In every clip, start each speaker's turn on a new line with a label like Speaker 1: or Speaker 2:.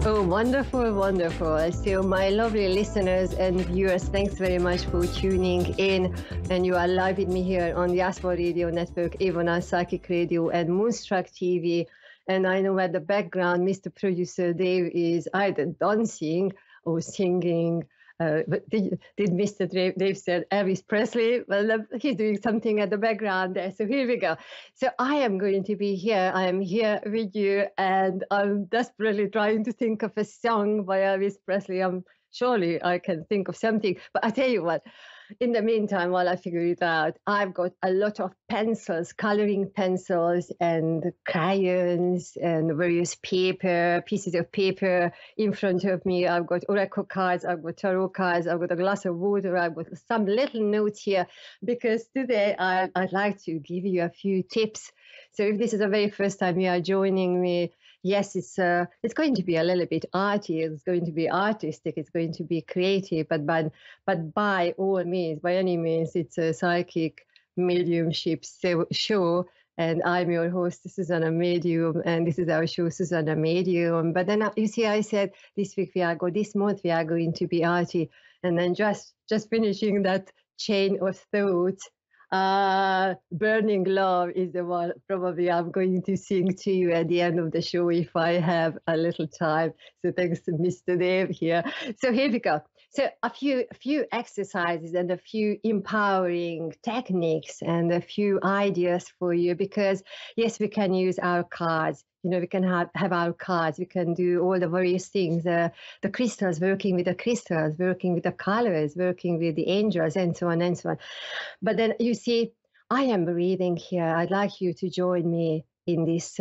Speaker 1: Oh, wonderful, wonderful. So, my lovely listeners and viewers, thanks very much for tuning in. And you are live with me here on the Aspo Radio Network, Avon Psychic Radio, and Moonstruck TV. And I know at the background, Mr. Producer Dave is either dancing or singing. But did Mr. Dave said Elvis Presley? Well, he's doing something at the background there. So here we go. So I am going to be here. I am here with you, and I'm desperately trying to think of a song by Elvis Presley. Surely I can think of something. But I tell you what, in the meantime, while I figure it out, I've got a lot of pencils, coloring pencils and crayons and various pieces of paper in front of me. I've got oracle cards, I've got tarot cards, I've got a glass of water, I've got some little notes here, because today I'd like to give you a few tips. So if this is the very first time you are joining me, yes, it's going to be a little bit arty, it's going to be artistic, it's going to be creative, but by all means, by any means, it's a psychic mediumship show. And I'm your host, Zsuzsanna Medium, and this is our show, Zsuzsanna Medium. But then you see, I said this month we are going to be arty, and then just finishing that chain of thoughts. Burning Love is the one probably I'm going to sing to you at the end of the show if I have a little time. So thanks to Mr. Dave here. So here we go. So a few exercises and a few empowering techniques and a few ideas for you, because yes, we can use our cards. You know, we can have our cards. We can do all the various things. The crystals, working with the crystals, working with the colors, working with the angels, and so on and so on. But then you see, I am breathing here. I'd like you to join me in this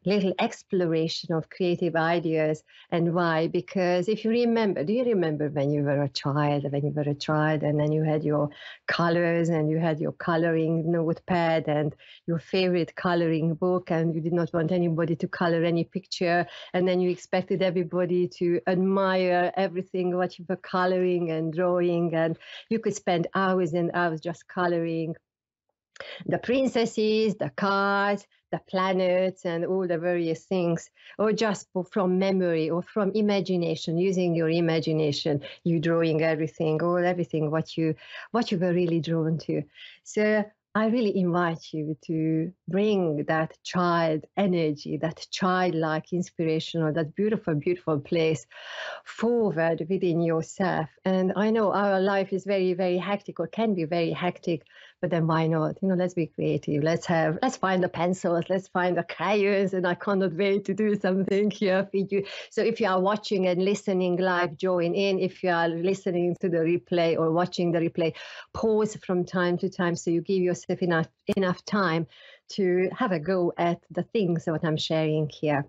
Speaker 1: little exploration of creative ideas. And why? Because if you remember, do you remember when you were a child, and then you had your colors and you had your coloring notepad and your favorite coloring book, and you did not want anybody to color any picture, and then you expected everybody to admire everything what you were coloring and drawing, and you could spend hours and hours just coloring the princesses, the cards, the planets, and all the various things, or just from memory or from imagination, using your imagination, you drawing everything what you were really drawn to. So I really invite you to bring that child energy, that childlike inspiration, or that beautiful, beautiful place forward within yourself. And I know our life is very, very hectic, or can be very hectic, but then why not? You know, let's be creative. Let's find the pencils, let's find the crayons, and I cannot wait to do something here for you. So if you are watching and listening live, join in. If you are listening to the replay or watching the replay, pause from time to time so you give yourself enough time to have a go at the things that I'm sharing here.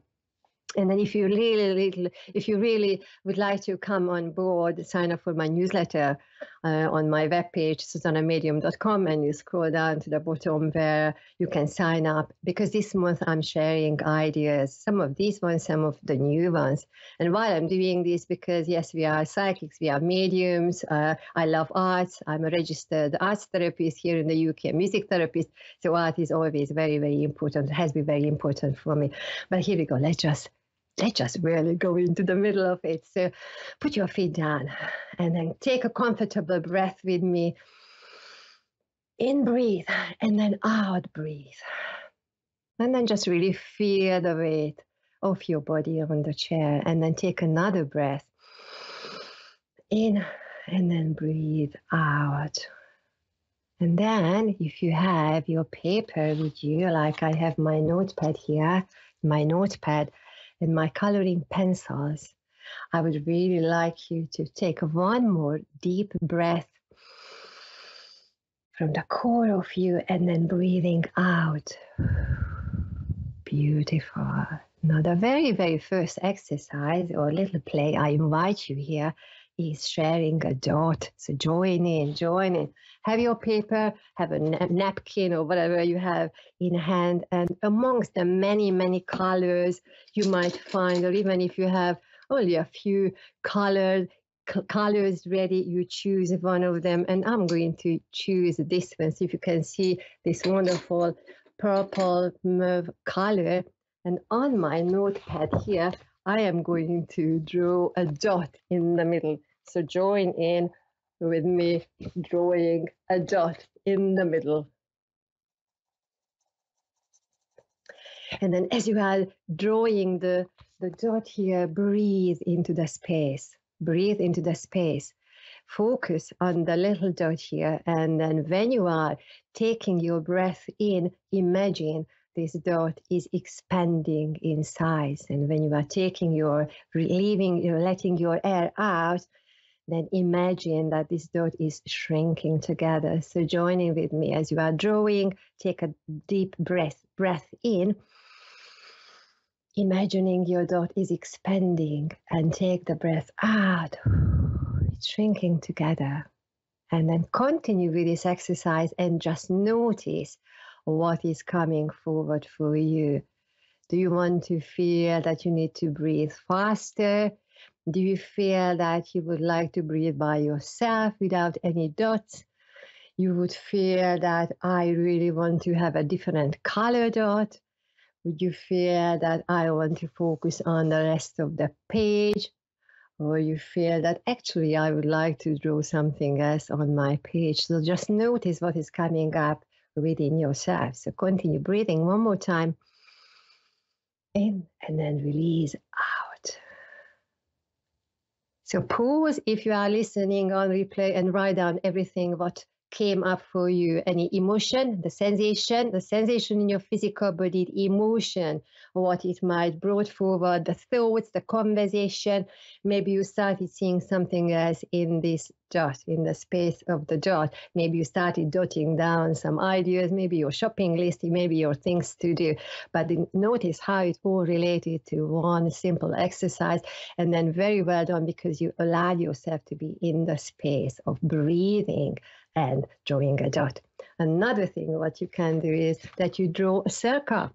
Speaker 1: And then if you really would like to come on board, sign up for my newsletter on my webpage, zsuzannamedium.com, and you scroll down to the bottom where you can sign up, because this month I'm sharing ideas, some of these ones, some of the new ones. And while I'm doing this, because yes, we are psychics, we are mediums, I love arts, I'm a registered arts therapist here in the UK, a music therapist, so art is always very, very important, it has been very important for me. But here we go, let's just really go into the middle of it. So put your feet down and then take a comfortable breath with me. In, breathe, and then out, breathe. And then just really feel the weight of your body on the chair, and then take another breath. In, and then breathe out. And then if you have your paper with you, like I have my notepad here, and my coloring pencils, I would really like you to take one more deep breath from the core of you, and then breathing out. Beautiful. Now the very, very first exercise or little play I invite you here is sharing a dot. So join in. Have your paper, have a napkin or whatever you have in hand, and amongst the many, many colors you might find, or even if you have only a few colors ready, you choose one of them. And I'm going to choose this one. So if you can see this wonderful purple mauve color, and on my notepad here, I am going to draw a dot in the middle. So join in with me drawing a dot in the middle. And then as you are drawing the dot here, breathe into the space. Breathe into the space. Focus on the little dot here. And then when you are taking your breath in, imagine this dot is expanding in size. And when you are taking your, you're letting your air out, then imagine that this dot is shrinking together. So joining with me as you are drawing, take a deep breath in, imagining your dot is expanding, and take the breath out. It's shrinking together. And then continue with this exercise and just notice what is coming forward for you. Do you want to feel that you need to breathe faster? Do you feel that you would like to breathe by yourself without any dots? You would feel that I really want to have a different color dot? Would you feel that I want to focus on the rest of the page? Or you feel that actually I would like to draw something else on my page? So just notice what is coming up within yourself. So continue breathing one more time. In and then release out. So pause if you are listening on replay and write down everything what came up for you, any emotion, the sensation in your physical body, the emotion, what it might brought forward, the thoughts, the conversation. Maybe you started seeing something else in this dot, in the space of the dot. Maybe you started jotting down some ideas, maybe your shopping list, maybe your things to do. But notice how it all related to one simple exercise. And then very well done, because you allowed yourself to be in the space of breathing and drawing a dot. Another thing what you can do is that you draw a circle.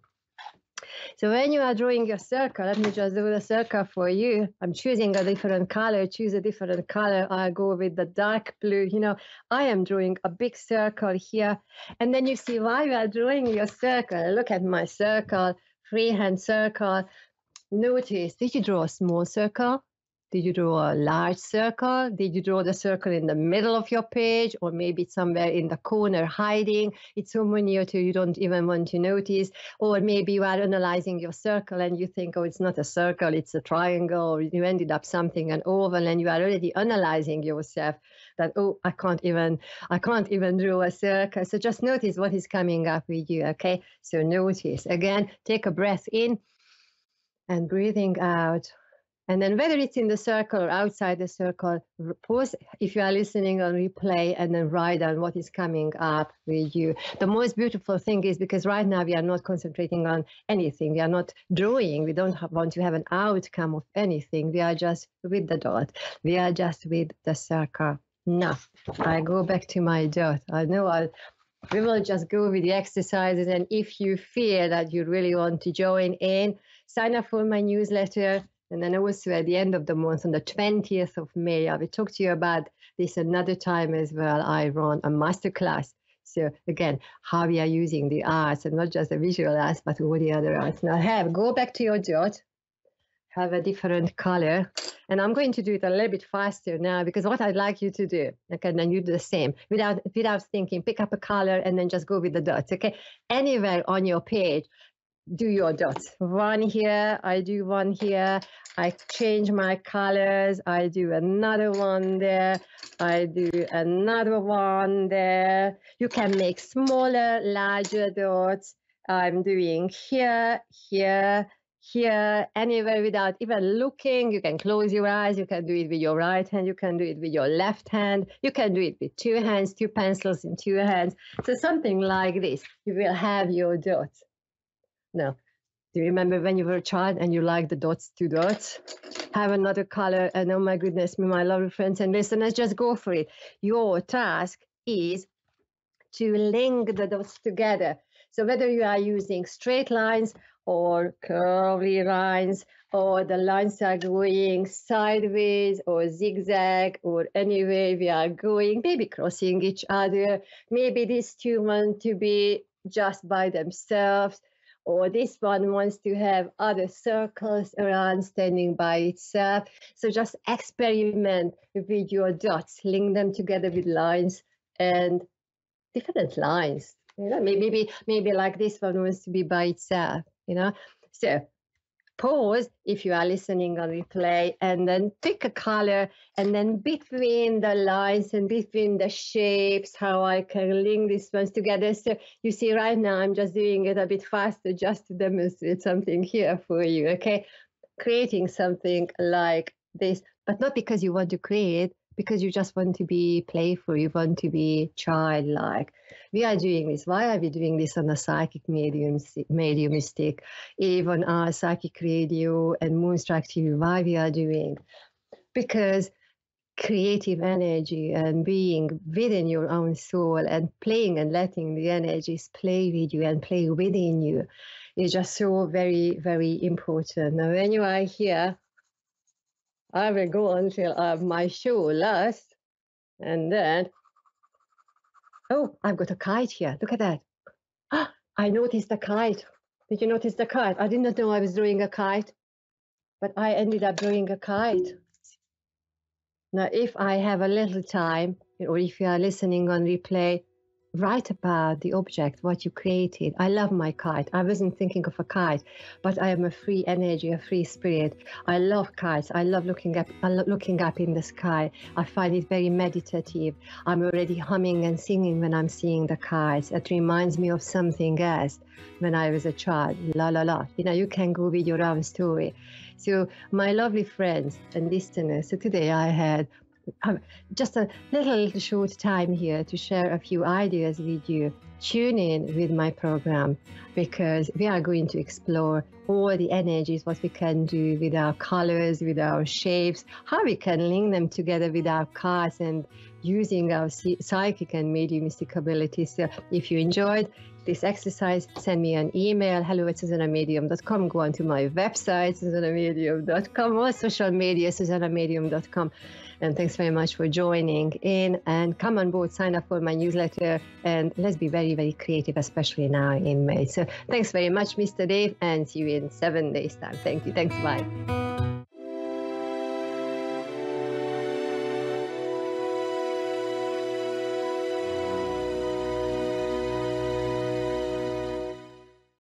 Speaker 1: So when you are drawing your circle, let me just do the circle for you. I'm choosing a different color. Choose a different color. I'll go with the dark blue. You know, I am drawing a big circle here. And then you see while you are drawing your circle, look at my circle, freehand circle. Notice, did you draw a small circle? Did you draw a large circle? Did you draw the circle in the middle of your page, or maybe somewhere in the corner hiding? It's so miniature you don't even want to notice. Or maybe you are analyzing your circle and you think, oh, it's not a circle, it's a triangle, or you ended up something an oval, and you are already analyzing yourself that, oh, I can't even draw a circle. So just notice what is coming up with you, okay? So notice, again, take a breath in and breathing out. And then whether it's in the circle or outside the circle, pause if you are listening on replay, and then write down what is coming up with you. The most beautiful thing is, because right now we are not concentrating on anything. We are not drawing. We don't want to have an outcome of anything. We are just with the dot. We are just with the circle. Now, I go back to my dot. I know we will just go with the exercises. And if you feel that you really want to join in, sign up for my newsletter. And then also at the end of the month, on the 20th of May, I will talk to you about this another time as well. I run a masterclass. So again, how we are using the arts, and not just the visual arts, but all the other arts. Now go back to your dot, have a different color. And I'm going to do it a little bit faster now, because what I'd like you to do, okay, and then you do the same without thinking, pick up a color and then just go with the dots, okay? Anywhere on your page, do your dots. One here, I do one here, I change my colors, I do another one there, I do another one there. You can make smaller, larger dots. I'm doing here, here, here, anywhere without even looking. You can close your eyes. You can do it with your right hand. You can do it with your left hand. You can do it with two hands, two pencils in two hands. So something like this, you will have your dots. Now, do you remember when you were a child and you liked the dots, two dots? Have another color, and oh my goodness, my lovely friends and listeners, just go for it. Your task is to link the dots together. So whether you are using straight lines or curvy lines, or the lines are going sideways or zigzag, or any way we are going, maybe crossing each other, maybe these two want to be just by themselves, or this one wants to have other circles around standing by itself. So just experiment with your dots, link them together with lines and different lines. You know, maybe like this one wants to be by itself, you know. So pause if you are listening on replay, and then pick a color, and then between the lines and between the shapes, how I can link these ones together. So you see right now I'm just doing it a bit faster just to demonstrate something here for you, okay? Creating something like this, but not because you want to create, because you just want to be playful, you want to be childlike. We are doing this. Why are we doing this on a psychic mediumistic, even our psychic radio and moonstruck TV? Why we are doing? Because creative energy and being within your own soul and playing and letting the energies play with you and play within you is just so very, very important. Now, when you are here, I will go until my show lasts, and then, oh, I've got a kite here. Look at that. I noticed a kite. Did you notice the kite? I did not know I was drawing a kite, but I ended up drawing a kite. Now, if I have a little time, or if you are listening on replay, write about the object, what you created. I love my kite. I wasn't thinking of a kite, but I am a free energy, a free spirit. I love kites. I love looking up in the sky. I find it very meditative. I'm already humming and singing when I'm seeing the kites. It reminds me of something else when I was a child. La la la. You know, you can go with your own story. So my lovely friends and listeners, so today I had just a little short time here to share a few ideas with you. Tune in with my program, because we are going to explore all the energies, what we can do with our colors, with our shapes, how we can link them together with our cards and using our psychic and mediumistic abilities. So if you enjoyed this exercise, send me an email, hello@ZsuzsannaMedium.com. Go on to my website, ZsuzsannaMedium.com, or social media, ZsuzsannaMedium.com. And thanks very much for joining in, and come on board, sign up for my newsletter, and let's be very, very creative, especially now in May. So thanks very much, Mr. Dave, and see you in 7 days' time. Thank you. Thanks. Bye.